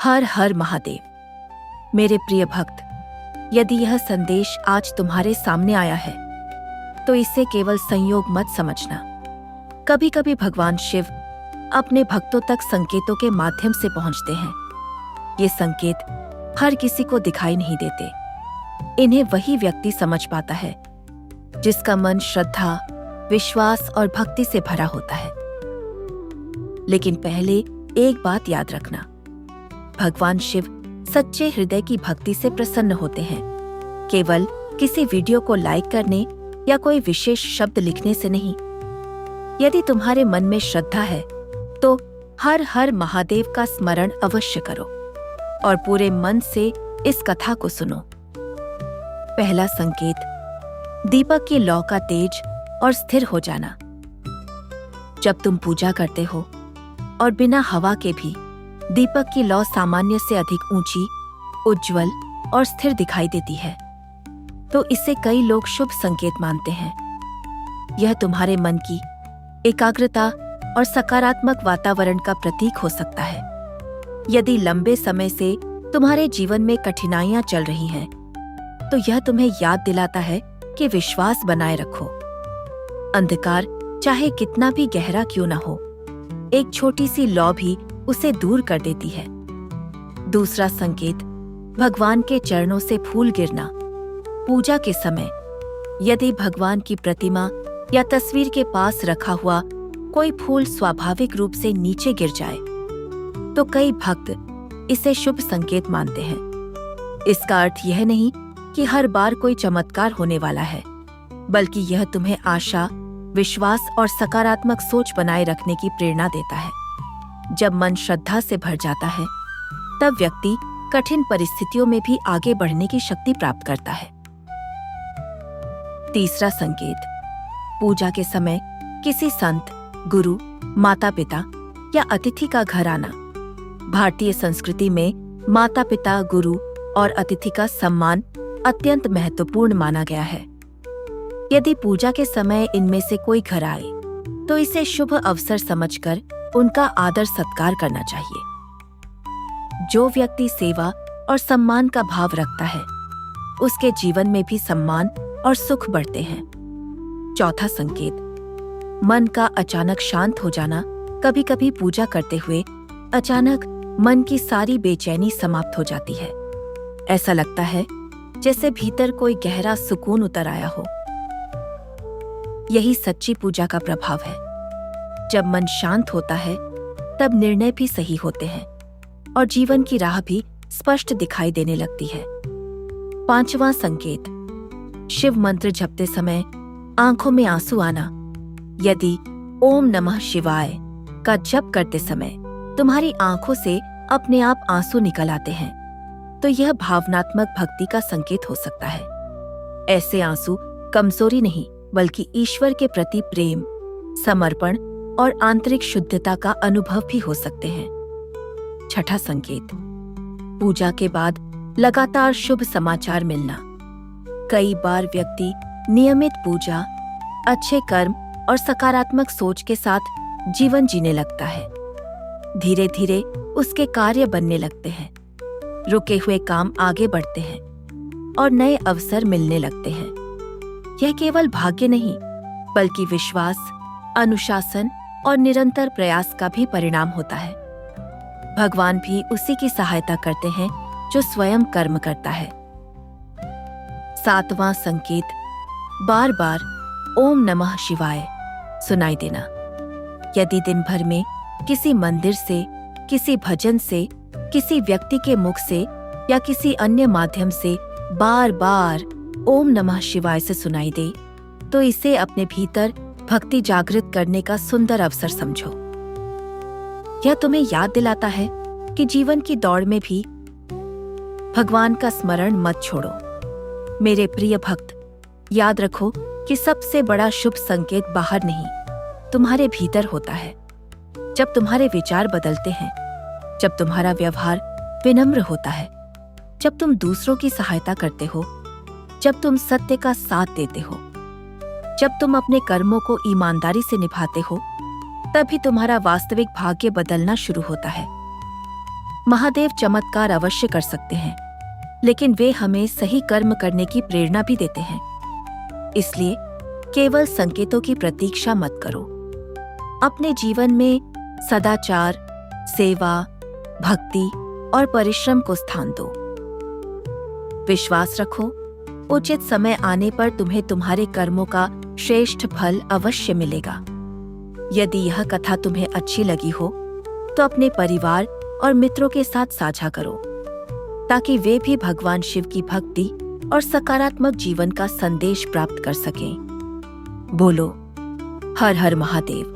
हर हर महादेव। मेरे प्रिय भक्त, यदि यह संदेश आज तुम्हारे सामने आया है तो इसे केवल संयोग मत समझना। कभी कभी भगवान शिव अपने भक्तों तक संकेतों के माध्यम से पहुंचते हैं। ये संकेत हर किसी को दिखाई नहीं देते। इन्हें वही व्यक्ति समझ पाता है जिसका मन श्रद्धा, विश्वास और भक्ति से भरा होता है। लेकिन पहले एक बात याद रखना, भगवान शिव सच्चे हृदय की भक्ति से प्रसन्न होते हैं, केवल किसी वीडियो को लाइक करने या कोई विशेष शब्द लिखने से नहीं। यदि तुम्हारे मन में श्रद्धा है तो हर हर महादेव का स्मरण अवश्य करो और पूरे मन से इस कथा को सुनो। पहला संकेत, दीपक की लौ का तेज और स्थिर हो जाना। जब तुम पूजा करते हो और बिना हवा के भी दीपक की लौ सामान्य से अधिक ऊंची, उज्ज्वल और स्थिर दिखाई देती है, तो इसे कई लोग शुभ संकेत मानते हैं। यह तुम्हारे मन की एकाग्रता और सकारात्मक वातावरण का प्रतीक हो सकता है। यदि लंबे समय से तुम्हारे जीवन में कठिनाइयां चल रही हैं, तो यह तुम्हें याद दिलाता है कि विश्वास बनाए रखो। अंधकार चाहे कितना भी गहरा क्यों न हो, एक छोटी सी लौ भी उसे दूर कर देती है। दूसरा संकेत, भगवान के चरणों से फूल गिरना। पूजा के समय यदि भगवान की प्रतिमा या तस्वीर के पास रखा हुआ कोई फूल स्वाभाविक रूप से नीचे गिर जाए, तो कई भक्त इसे शुभ संकेत मानते हैं। इसका अर्थ यह नहीं कि हर बार कोई चमत्कार होने वाला है, बल्कि यह तुम्हें आशा, विश्वास और सकारात्मक सोच बनाए रखने की प्रेरणा देता है। जब मन श्रद्धा से भर जाता है, तब व्यक्ति कठिन परिस्थितियों में भी आगे बढ़ने की शक्ति प्राप्त करता है। तीसरा संकेत, पूजा के समय किसी संत, गुरु, माता-पिता या अतिथि का घर आना। भारतीय संस्कृति में माता-पिता, गुरु और अतिथि का सम्मान अत्यंत महत्वपूर्ण माना गया है। यदि पूजा के समय इनमें से कोई घर आए, तो इसे शुभ अवसर समझकर उनका आदर सत्कार करना चाहिए। जो व्यक्ति सेवा और सम्मान का भाव रखता है, उसके जीवन में भी सम्मान और सुख बढ़ते हैं। चौथा संकेत, मन का अचानक शांत हो जाना। कभी कभी पूजा करते हुए अचानक मन की सारी बेचैनी समाप्त हो जाती है। ऐसा लगता है जैसे भीतर कोई गहरा सुकून उतर आया हो। यही सच्ची पूजा का प्रभाव है। जब मन शांत होता है, तब निर्णय भी सही होते हैं और जीवन की राह भी स्पष्ट दिखाई देने लगती है। पांचवां संकेत, शिव मंत्र जपते समय आंखों में आंसू आना। यदि ओम नमः शिवाय का जप करते समय तुम्हारी आंखों से अपने आप आंसू निकल आते हैं, तो यह भावनात्मक भक्ति का संकेत हो सकता है। ऐसे आंसू कमजोरी नहीं, बल्कि ईश्वर के प्रति प्रेम, समर्पण और आंतरिक शुद्धता का अनुभव भी हो सकते हैं। छठा संकेत, पूजा के बाद लगातार शुभ समाचार मिलना। कई बार व्यक्ति नियमित पूजा, अच्छे कर्म और सकारात्मक सोच के साथ जीवन जीने लगता है। धीरे धीरे उसके कार्य बनने लगते हैं, रुके हुए काम आगे बढ़ते हैं और नए अवसर मिलने लगते हैं। यह केवल भाग्य नहीं, बल्कि विश्वास, अनुशासन और निरंतर प्रयास का भी परिणाम होता है। भगवान भी उसी की सहायता करते हैं जो स्वयं कर्म करता है। सातवां संकेत, बार बार ओम नमः शिवाय सुनाई देना। यदि दिन भर में किसी मंदिर से, किसी भजन से, किसी व्यक्ति के मुख से या किसी अन्य माध्यम से बार बार ओम नमः शिवाय से सुनाई दे, तो इसे अपने भीतर भक्ति जागृत करने का सुंदर अवसर समझो। यह तुम्हें याद दिलाता है कि जीवन की दौड़ में भी भगवान का स्मरण मत छोड़ो। मेरे प्रिय भक्त, याद रखो कि सबसे बड़ा शुभ संकेत बाहर नहीं, तुम्हारे भीतर होता है। जब तुम्हारे विचार बदलते हैं, जब तुम्हारा व्यवहार विनम्र होता है, जब तुम दूसरों की सहायता करते हो, जब तुम सत्य का साथ देते हो, जब तुम अपने कर्मों को ईमानदारी से निभाते हो, तभी तुम्हारा वास्तविक भाग्य बदलना शुरू होता है। महादेव चमत्कार अवश्य कर सकते हैं, लेकिन वे हमें सही कर्म करने की प्रेरणा भी देते हैं। इसलिए केवल संकेतों की प्रतीक्षा मत करो। अपने जीवन में सदाचार, सेवा, भक्ति और परिश्रम को स्थान दो। विश्वास रखो, उचित समय आने पर तुम्हें तुम्हारे कर्मों का श्रेष्ठ फल अवश्य मिलेगा। यदि यह कथा तुम्हें अच्छी लगी हो तो अपने परिवार और मित्रों के साथ साझा करो, ताकि वे भी भगवान शिव की भक्ति और सकारात्मक जीवन का संदेश प्राप्त कर सकें। बोलो हर हर महादेव।